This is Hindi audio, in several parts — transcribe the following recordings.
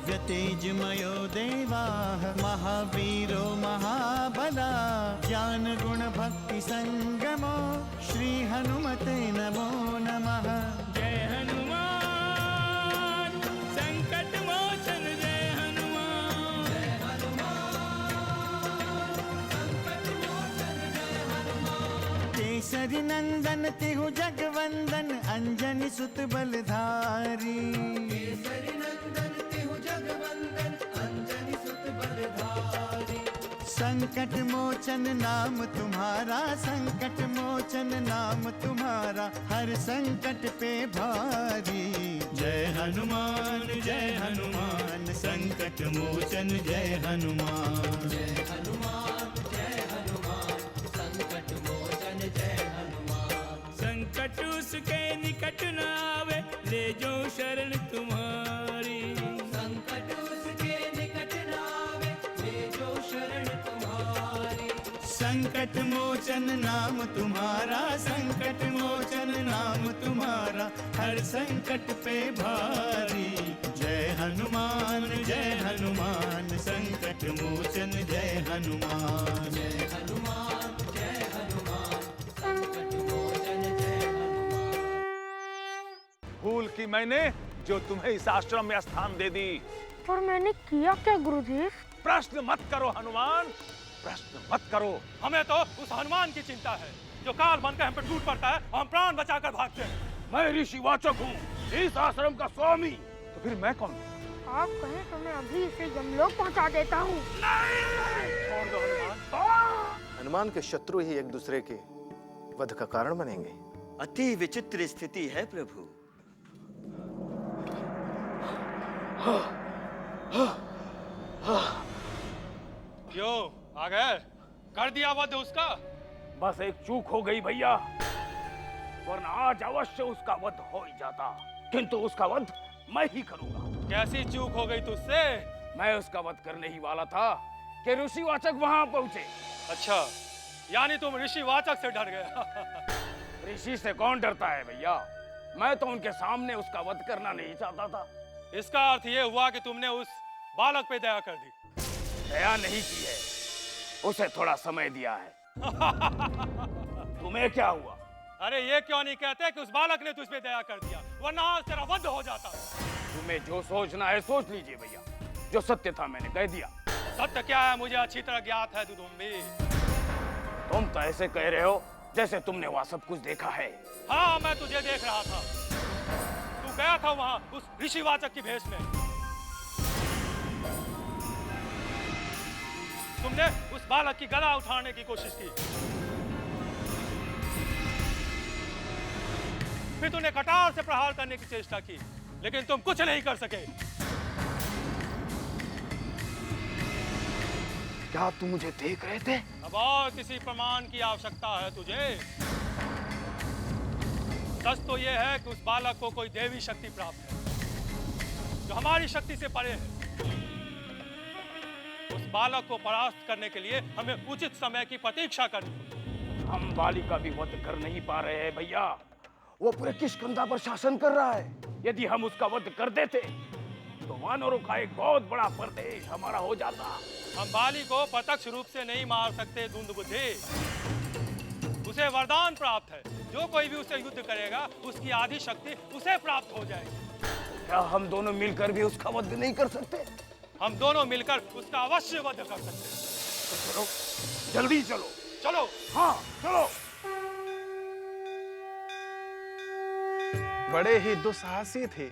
दिव्य तेजमयो देवाः महावीरो महाबला ज्ञान गुण भक्ति संगमो श्री हनुमते नमो नमः। जय हनुमान संकट मोचन जय हनुमान। जय हनुमान संकट मोचन जय हनुमान। केसरी नंदन तिहु जगवंदन अंजनी सुत बलधारी। केसरी नंदन तिहु जगवंदन अंजनी सुत बलधारी। संकट मोचन नाम तुम्हारा संकट मोचन नाम तुम्हारा हर संकट पे भारी। जय हनुमान संकट मोचन जय हनुमान। जय हनुमान संकट मोचन जय हनुमान। संकट उसके निकट न आवे ले जो शरण तुम्हारी। संकट उसके निकट न आवे ले जो शरण तुम्हारी। संकट मोचन नाम तुम्हारा संकट मोचन नाम तुम्हारा हर संकट पे भारी। जय हनुमान संकट मोचन जय हनुमान। जय हनुमान संकट मोचन जय हनुमान। भूल की मैंने जो तुम्हें इस आश्रम में स्थान दे दी। पर मैंने किया क्या गुरुजी? प्रश्न मत करो हनुमान, प्रश्न मत करो। हमें तो उस हनुमान की चिंता है जो काल बनकर हम पर टूट पड़ता है और हम प्राण बचाकर भागते हैं। मैं ऋषिवाचक हूँ, इस आश्रम का स्वामी। तो फिर मैं कौन हूँ? आप कहें तो मैं अभी इसे यमलोक पहुंचा देता हूँ। छोड़ दो हनुमान। हनुमान के शत्रु ही एक दूसरे के वध का कारण बनेंगे। अति विचित्र स्थिति है प्रभु। क्यों आ गए? कर दिया वध उसका? बस एक चूक हो गई भैया, वरना आज अवश्य उसका वध हो ही जाता। किंतु उसका वध मैं ही करूंगा। कैसी चूक हो गई तुझसे? मैं उसका वध करने ही वाला था कि ऋषिवाचक वहां पहुंचे। अच्छा, यानी तुम ऋषिवाचक से डर गए। ऋषि से कौन डरता है भैया? मैं तो उनके सामने उसका वध करना नहीं चाहता था। इसका अर्थ ये हुआ कि तुमने उस बालक पे दया कर दी। दया नहीं की है, उसे थोड़ा समय दिया है। तुम्हें क्या हुआ? अरे ये क्यों नहीं कहते कि उस बालक ने तुझ पे दया कर दिया, वरना आज तेरा वध हो जाता। तुम्हें जो सोचना है सोच लीजिए भैया, जो सत्य था मैंने कह दिया। सत्य क्या है मुझे अच्छी तरह ज्ञात है दुदुम्बी। तुम तो ऐसे कह रहे हो जैसे तुमने वहां सब कुछ देखा है। हाँ, मैं तुझे देख रहा था। तू गया था वहां उस ऋषिवाचक की भेष में। तुमने उस बालक की गला उठाने की कोशिश की, फिर तूने कटार से प्रहार करने की चेष्टा की, लेकिन तुम कुछ नहीं कर सके। क्या तुम मुझे देख रहे थे? अब और किसी प्रमाण की आवश्यकता है तुझे? सच तो यह है कि उस बालक को कोई देवी शक्ति प्राप्त है जो हमारी शक्ति से परे है। उस बालक को परास्त करने के लिए हमें उचित समय की प्रतीक्षा करनी होगी। हम बालिका भी वध कर नहीं पा रहे हैं भैया। वो पूरे किष्किंधा पर शासन कर रहा है। यदि हम उसका वध कर देते तो वानरों का एक बहुत बड़ा प्रदेश हमारा हो जाता। हम बाली को प्रत्यक्ष रूप से नहीं मार सकते दुंदबुद्धि। उसे वरदान प्राप्त है, जो कोई भी उसे युद्ध करेगा उसकी आधी शक्ति उसे प्राप्त हो जाएगी। क्या हम दोनों मिलकर भी उसका वध नहीं कर सकते? हम दोनों मिलकर उसका अवश्य वध कर सकते हैं। तो चलो, जल्दी चलो। चलो। हाँ चलो। बड़े ही दुस्साहसी थे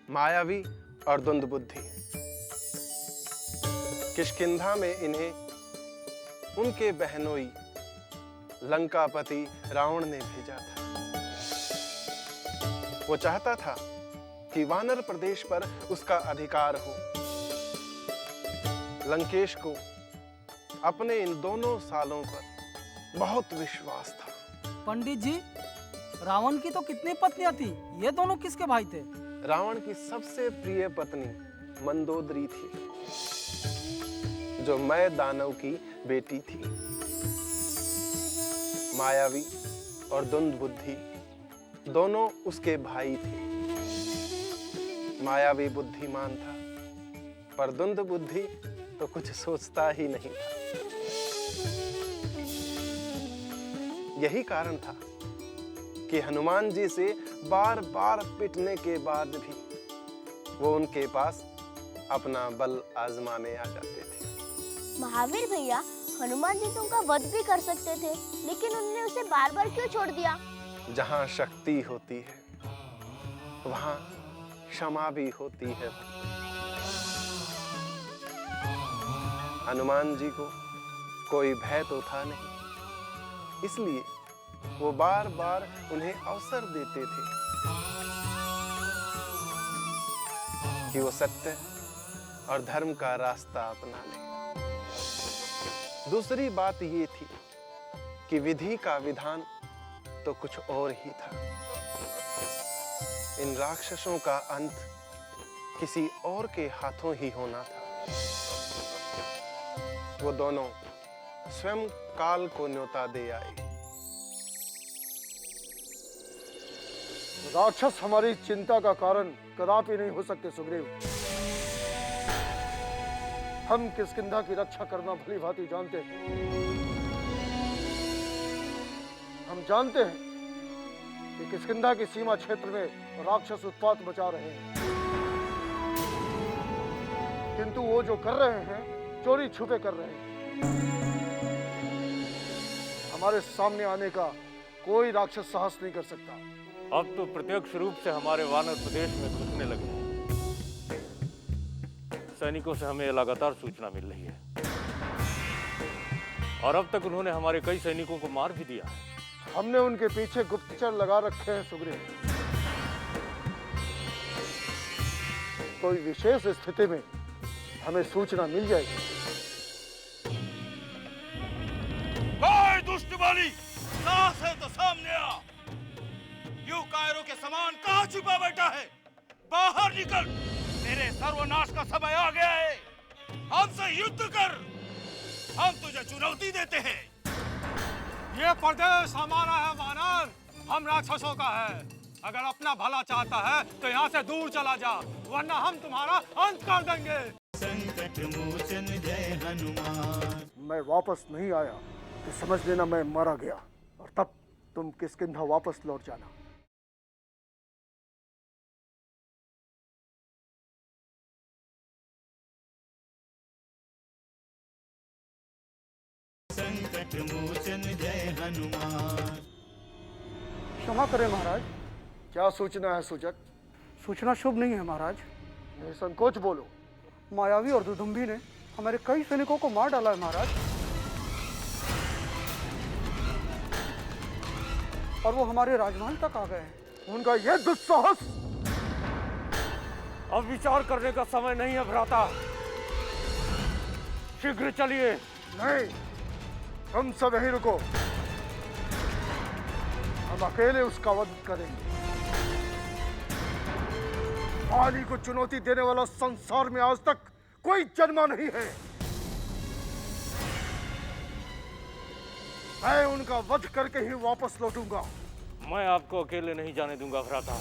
मायावी और द्वंद्वबुद्धि। किष्किंधा में इन्हें उनके बहनोई लंकापति रावण ने भेजा था। वो चाहता था कि वानर प्रदेश पर उसका अधिकार हो। लंकेश को अपने इन दोनों सालों पर बहुत विश्वास था। पंडित जी, रावण की तो कितनी पत्नियां थी? ये दोनों किसके भाई थे? रावण की सबसे प्रिय पत्नी मंदोदरी थी, जो मय दानव की बेटी थी। मायावी और द्वंद्वबुद्धि दोनों उसके भाई थे। मायावी बुद्धिमान था पर दुंद बुद्धि तो कुछ सोचता ही नहीं था। यही कारण था कि हनुमान जी से बार बार पिटने के बाद भी वो उनके पास अपना बल आजमाने आ जाते थे। महावीर भैया, हनुमान जी तो उनका वध भी कर सकते थे, लेकिन उन्होंने उसे बार बार क्यों छोड़ दिया? जहां शक्ति होती है वहां क्षमा भी होती है। हनुमान जी को कोई भय तो था नहीं, इसलिए वो बार बार उन्हें अवसर देते थे कि वो सत्य और धर्म का रास्ता अपना लें। दूसरी बात ये थी कि विधि का विधान तो कुछ और ही था। इन राक्षसों का अंत किसी और के हाथों ही होना था। वो दोनों स्वयं काल को न्योता दे आए। राक्षस हमारी चिंता का कारण कदापि नहीं हो सकते सुग्रीव। हम किष्किंधा की रक्षा करना भली भांति जानते हैं। हम जानते हैं कि किष्किंधा की सीमा क्षेत्र में राक्षस उत्पात मचा रहे हैं, किंतु वो जो कर रहे हैं चोरी छुपे कर रहे हैं। हमारे सामने आने का कोई राक्षस साहस नहीं कर सकता। अब तो प्रत्यक्ष रूप से हमारे वानर प्रदेश में घुसने लगे हैं। सैनिकों से हमें लगातार सूचना मिल रही है और अब तक उन्होंने हमारे कई सैनिकों को मार भी दिया है। हमने उनके पीछे गुप्तचर लगा रखे हैं सुग्रीव। कोई विशेष स्थिति में हमें सूचना मिल जाएगी। दुष्ट बाली, साहस है तो सामने आ। यूं कायरों के समान कहां छुपा बैठा है? बाहर निकल, तेरे सर्वनाश का समय आ गया है। हमसे युद्ध कर, हम तुझे चुनौती देते हैं। ये प्रदेश हमारा है वानर, हम राक्षसों का है। अगर अपना भला चाहता है तो यहाँ से दूर चला जा, वरना हम तुम्हारा अंत कर देंगे। संकट मोचन जय हनुमान। मैं वापस नहीं आया तो समझ लेना मैं मारा गया, और तब तुम किष्किंधा वापस लौट जाना। संकट मोचन जय हनुमान। क्षमा करें महाराज। क्या सूचना है सूचक? सूचना शुभ नहीं है महाराज। निसंकोच बोलो। मायावी और दुदुम्भी ने हमारे कई सैनिकों को मार डाला है महाराज, और वो हमारे राजमहल तक आ गए हैं। उनका यह दुस्साहस! अब विचार करने का समय नहीं है भ्राता, शीघ्र चलिए। नहीं, तुम सब यहीं रुको। हम अकेले उसका वध करेंगे। वाली को चुनौती देने वाला संसार में आज तक कोई जन्मा नहीं है। मैं उनका वध करके ही वापस लौटूंगा। मैं आपको अकेले नहीं जाने दूंगा भ्राता,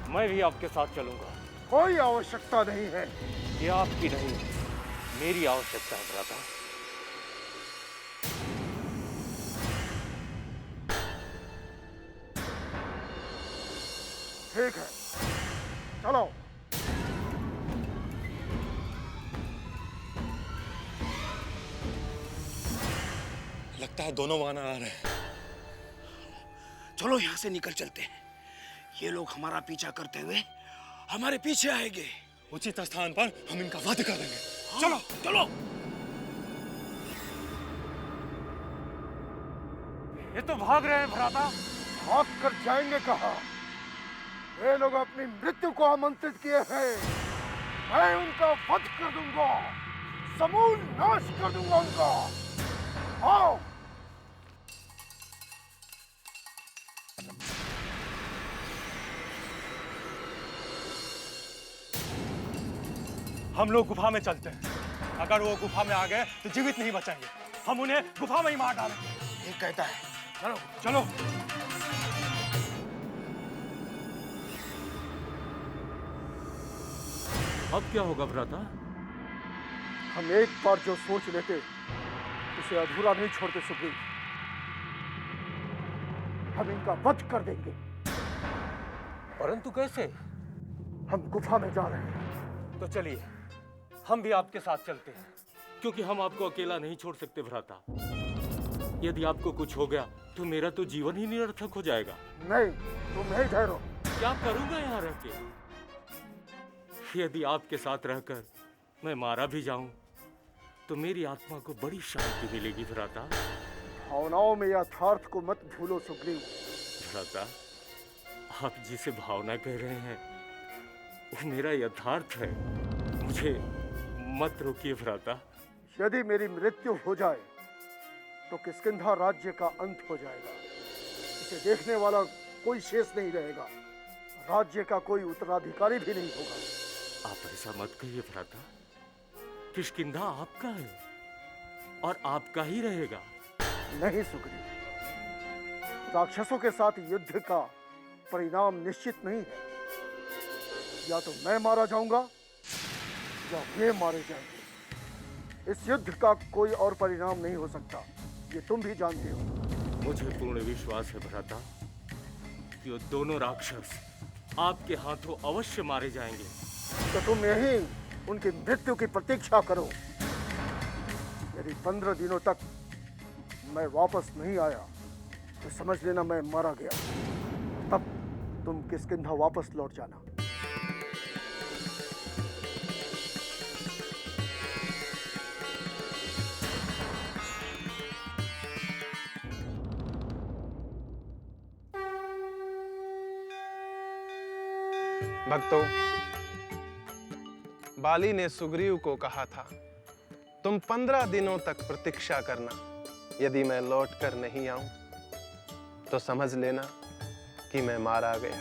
मैं भी आपके साथ चलूंगा। कोई आवश्यकता नहीं है। ये आपकी नहीं, मेरी आवश्यकता है भ्राता। ठीक है, चलो। लगता है दोनों वानर आ रहे हैं। चलो यहाँ से निकल चलते हैं। ये लोग हमारा पीछा करते हुए हमारे पीछे आएंगे। उचित स्थान पर हम इनका वध कर देंगे। चलो चलो। ये तो भाग रहे हैं भ्राता। भाग कर जाएंगे कहाँ? ये लोग अपनी मृत्यु को आमंत्रित किए हैं। मैं उनका वध कर दूंगा, समूल नाश कर दूंगा उनका। आओ। हम लोग गुफा में चलते हैं। अगर वो गुफा में आ गए तो जीवित नहीं बचेंगे। हम उन्हें गुफा में ही मार डालेंगे। ठीक कहता है, चलो चलो। अब क्या होगा भ्राता? हम एक बार जो सोच लेते उसे अधूरा नहीं छोड़ते सुग्रीव। हम इनका वध कर देंगे। परंतु कैसे? हम गुफा में जा रहे हैं। तो चलिए, हम भी आपके साथ चलते हैं, क्योंकि हम आपको अकेला नहीं छोड़ सकते भ्राता। यदि आपको कुछ हो गया तो मेरा तो जीवन ही निरर्थक हो जाएगा। नहीं, तुम यहीं ठहरो। क्या करूंगा यहाँ रह के? यदि आपके साथ रहकर मैं मारा भी जाऊं तो मेरी आत्मा को बड़ी शांति मिलेगी भ्राता। भावनाओं में यथार्थ को मत भूलो सुग्रीव। भ्राता, आप जिसे भावना कह रहे हैं वो मेरा यथार्थ है। मुझे मत रोकिए भ्राता। यदि मेरी मृत्यु हो जाए तो किष्किंधा राज्य का अंत हो जाएगा। इसे देखने वाला कोई शेष नहीं रहेगा। राज्य का कोई उत्तराधिकारी भी नहीं होगा। आप ऐसा मत कहिए भ्राता। किष्किंधा आपका है और आपका ही रहेगा। नहीं सुग्रीव, राक्षसों के साथ युद्ध का परिणाम निश्चित नहीं है। या तो मैं मारा जाऊंगा या वे मारे जाएंगे। इस युद्ध का कोई और परिणाम नहीं हो सकता, ये तुम भी जानते हो। मुझे पूर्ण विश्वास है भ्राता कि वो दोनों राक्षस आपके हाथों अवश्य मारे जाएंगे। तो तुम यहीं उनकी मृत्यु की प्रतीक्षा करो। यदि 15 दिनों तक मैं वापस नहीं आया तो समझ लेना मैं मारा गया। तब तुम किष्किंधा वापस लौट जाना। भक्तों, बाली ने सुग्रीव को कहा था, तुम 15 दिनों तक प्रतीक्षा करना। यदि मैं लौट कर नहीं आऊं तो समझ लेना कि मैं मारा गया।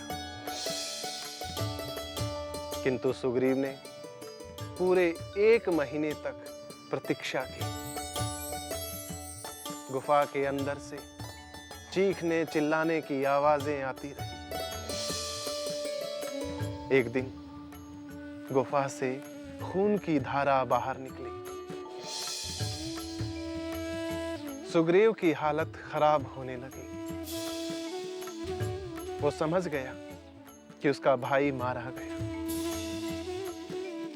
किंतु सुग्रीव ने पूरे 1 महीने तक प्रतीक्षा की। गुफा के अंदर से चीखने चिल्लाने की आवाजें आती रही। एक दिन गुफा से खून की धारा बाहर निकली। सुग्रीव की हालत खराब होने लगी। वो समझ गया कि उसका भाई मारा गया।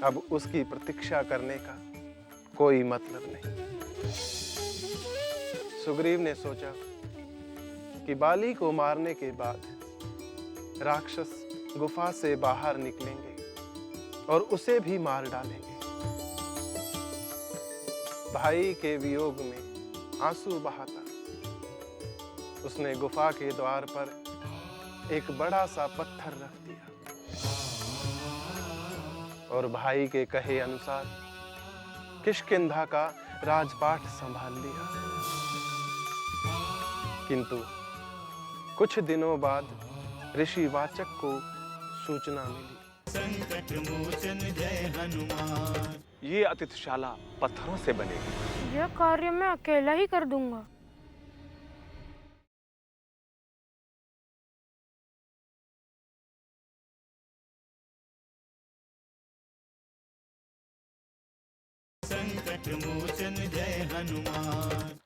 अब उसकी प्रतीक्षा करने का कोई मतलब नहीं। सुग्रीव ने सोचा कि बाली को मारने के बाद राक्षस गुफा से बाहर निकलेंगे और उसे भी मार डालेंगे। भाई के वियोग में आंसू बहाता उसने गुफा के द्वार पर एक बड़ा सा पत्थर रख दिया और भाई के कहे अनुसार किष्किंधा का राजपाट संभाल लिया। किंतु कुछ दिनों बाद ऋषि वाचक को सूचना मिली। संकट मोचन जय हनुमान। ये अतिथिशाला पत्थरों से बनेगी। यह कार्य मैं अकेला ही कर दूंगा। संकट मोचन जय हनुमान।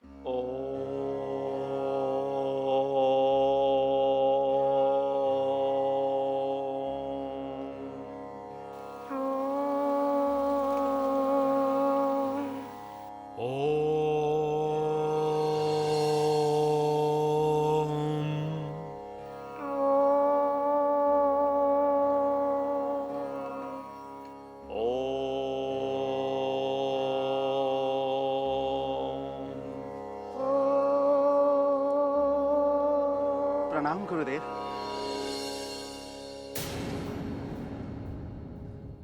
प्रणाम गुरुदेव।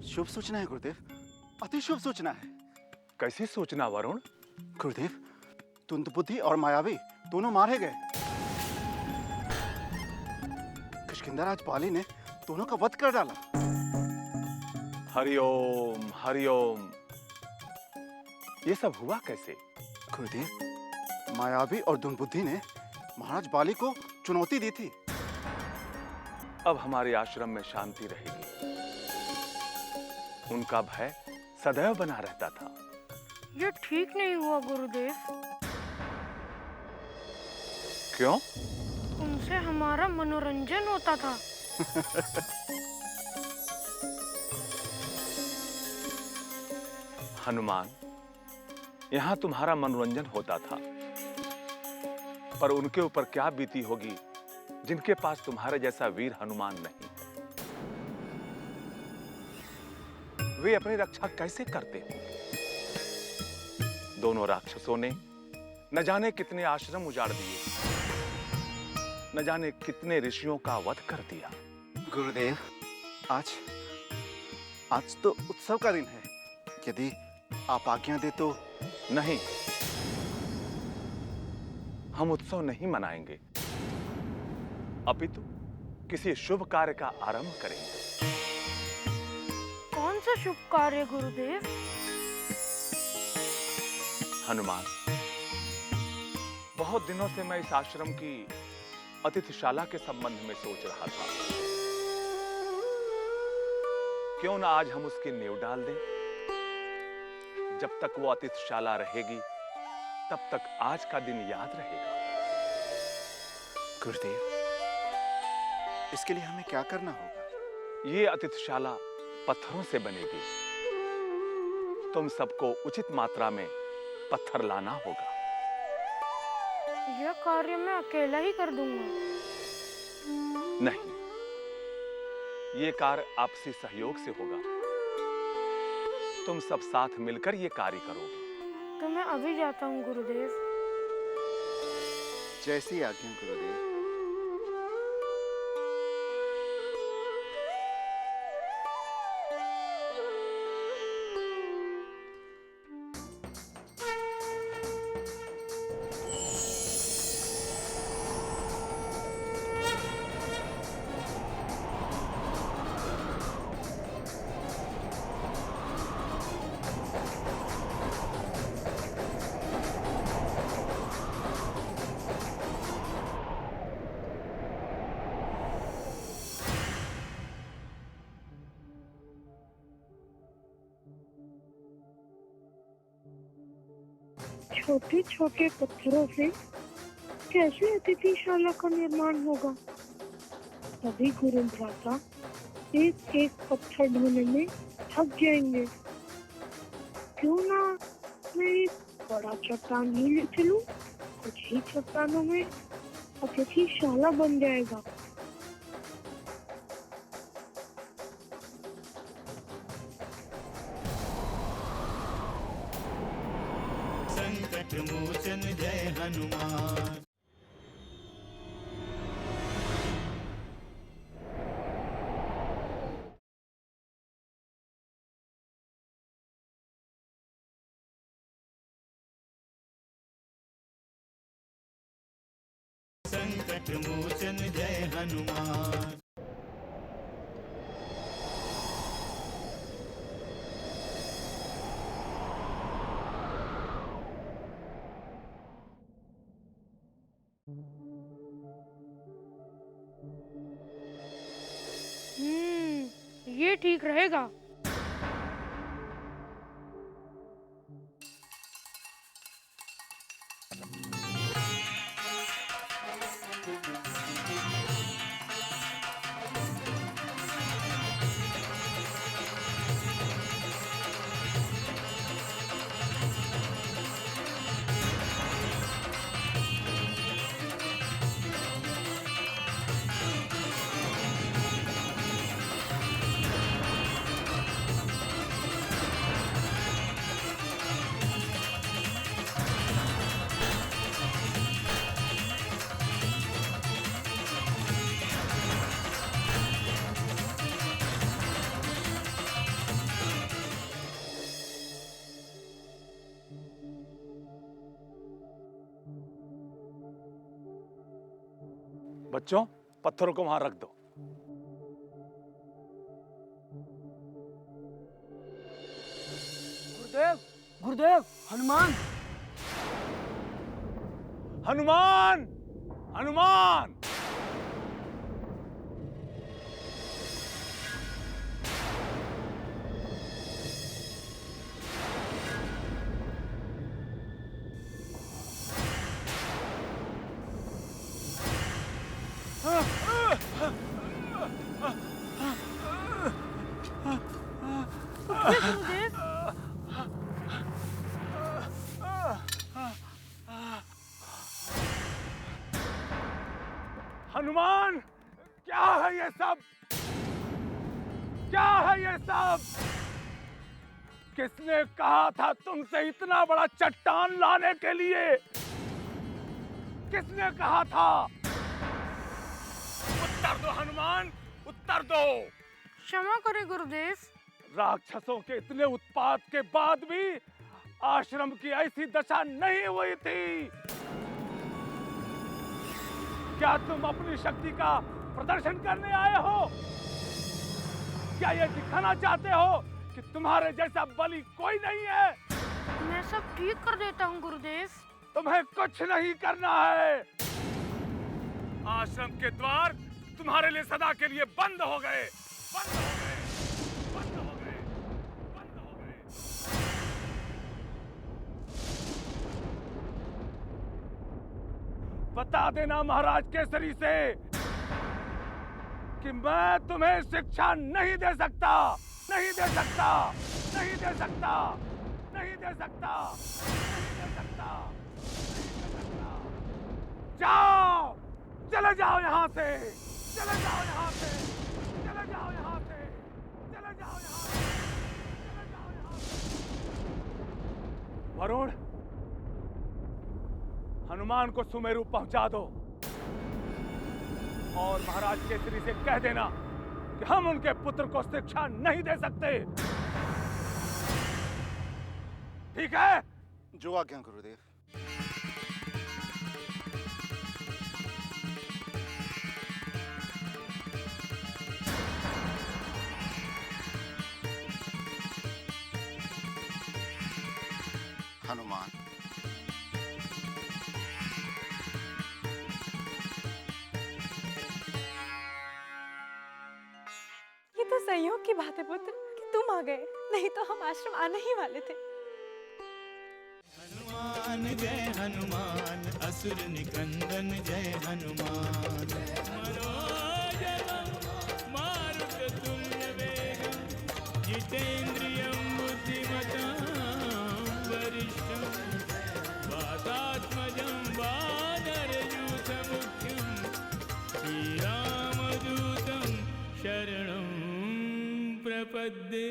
शुभ सूचना है गुरुदेव, अति शुभ सूचना है। कैसी सूचना वरुण? गुरुदेव, तुंदबुद्धि और मायावी दोनों मारे गए। किष्किंधा राज बाली ने दोनों का वध कर डाला। हरिओम हरिओम। ये सब हुआ कैसे? गुरुदेव, मायावी और दुर्बुद्धि ने महाराज बाली को चुनौती दी थी। अब हमारे आश्रम में शांति रहेगी। उनका भय सदैव बना रहता था। ये ठीक नहीं हुआ गुरुदेव। क्यों? उनसे हमारा मनोरंजन होता था। हनुमान, यहाँ तुम्हारा मनोरंजन होता था, पर उनके ऊपर क्या बीती होगी जिनके पास तुम्हारे जैसा वीर हनुमान नहीं है। वे अपनी रक्षा कैसे करते होंगे? दोनों राक्षसों ने न जाने कितने आश्रम उजाड़ दिए, न जाने कितने ऋषियों का वध कर दिया। गुरुदेव, आज तो उत्सव का दिन है। यदि आप आज्ञा दे तो। नहीं, हम उत्सव नहीं मनाएंगे, अपितु किसी शुभ कार्य का आरंभ करेंगे। कौन सा शुभ कार्य गुरुदेव? हनुमान, बहुत दिनों से मैं इस आश्रम की अतिथिशाला के संबंध में सोच रहा था। क्यों ना आज हम उसकी नींव डाल दें? जब तक वो अतिथिशाला रहेगी, तब तक आज का दिन याद रहेगा। गुरुदेव, इसके लिए हमें क्या करना होगा? ये अतिथिशाला पत्थरों से बनेगी। तुम सबको उचित मात्रा में पत्थर लाना होगा। यह कार्य मैं अकेला ही कर दूंगा। नहीं, ये कार्य आपसी सहयोग से होगा। तुम सब साथ मिलकर ये कार्य करोगे। तो मैं अभी जाता हूँ गुरुदेव। जैसी आज्ञा गुरुदेव। छोटे छोटे पत्थरों से कैसे अतिथिशाला का निर्माण होगा? तभी गुरु भ्राता एक एक पत्थर ढोने में थक जाएंगे। क्यों ना मैं एक बड़ा चट्टान ही ले चलूं? कुछ ही चट्टानों में अतिथिशाला बन जाएगा। संकट मोचन जय हनुमान। संकट मोचन जय हनुमान। ये ठीक रहेगा। बच्चों, पत्थरों को वहां रख दो। गुरुदेव, गुरुदेव, हनुमान, हनुमान, हनुमान! उठिए गुरुदेव। हनुमान, क्या है ये सब? क्या है ये सब? किसने कहा था तुमसे इतना बड़ा चट्टान लाने के लिए? किसने कहा था? उत्तर दो हनुमान, उत्तर दो। क्षमा करें गुरुदेव। राक्षसों के इतने उत्पात के बाद भी आश्रम की ऐसी दशा नहीं हुई थी। क्या तुम अपनी शक्ति का प्रदर्शन करने आए हो? क्या ये दिखाना चाहते हो कि तुम्हारे जैसा बलि कोई नहीं है? मैं सब ठीक कर देता हूँ गुरुदेव। तुम्हें कुछ नहीं करना है। आश्रम के द्वार तुम्हारे लिए सदा के लिए बंद हो गए, बंद हो गए, बंद हो गए, बंद हो गए। बता देना महाराज केसरी से कि मैं तुम्हें शिक्षा नहीं दे सकता, नहीं दे सकता, नहीं दे सकता, नहीं दे सकता, नहीं दे सकता, नहीं दे सकता। जाओ, चले जाओ यहाँ से, चले जाओ यहाँ से, चले जाओ यहाँ से, चले जाओ यहाँ से, चले जाओ यहाँ से। वरुण, हनुमान को सुमेरु पहुंचा दो और महाराज केसरी से कह देना कि हम उनके पुत्र को शिक्षा नहीं दे सकते। ठीक है? जो आज्ञा गुरुदेव। हनुमान, ये तो संयोग की बात है पुत्र कि तुम आ गए, नहीं तो हम आश्रम आने ही वाले थे। हनुमान जय हनुमान, असुर निकंदन जय हनुमान। मारुततुल्यवेगं जितेन्द्रियं बुद्धिमतां वरिष्ठं वातात्मजं वानरयूथमुख्यं श्रीरामदूतं शरणं प्रपद्ये।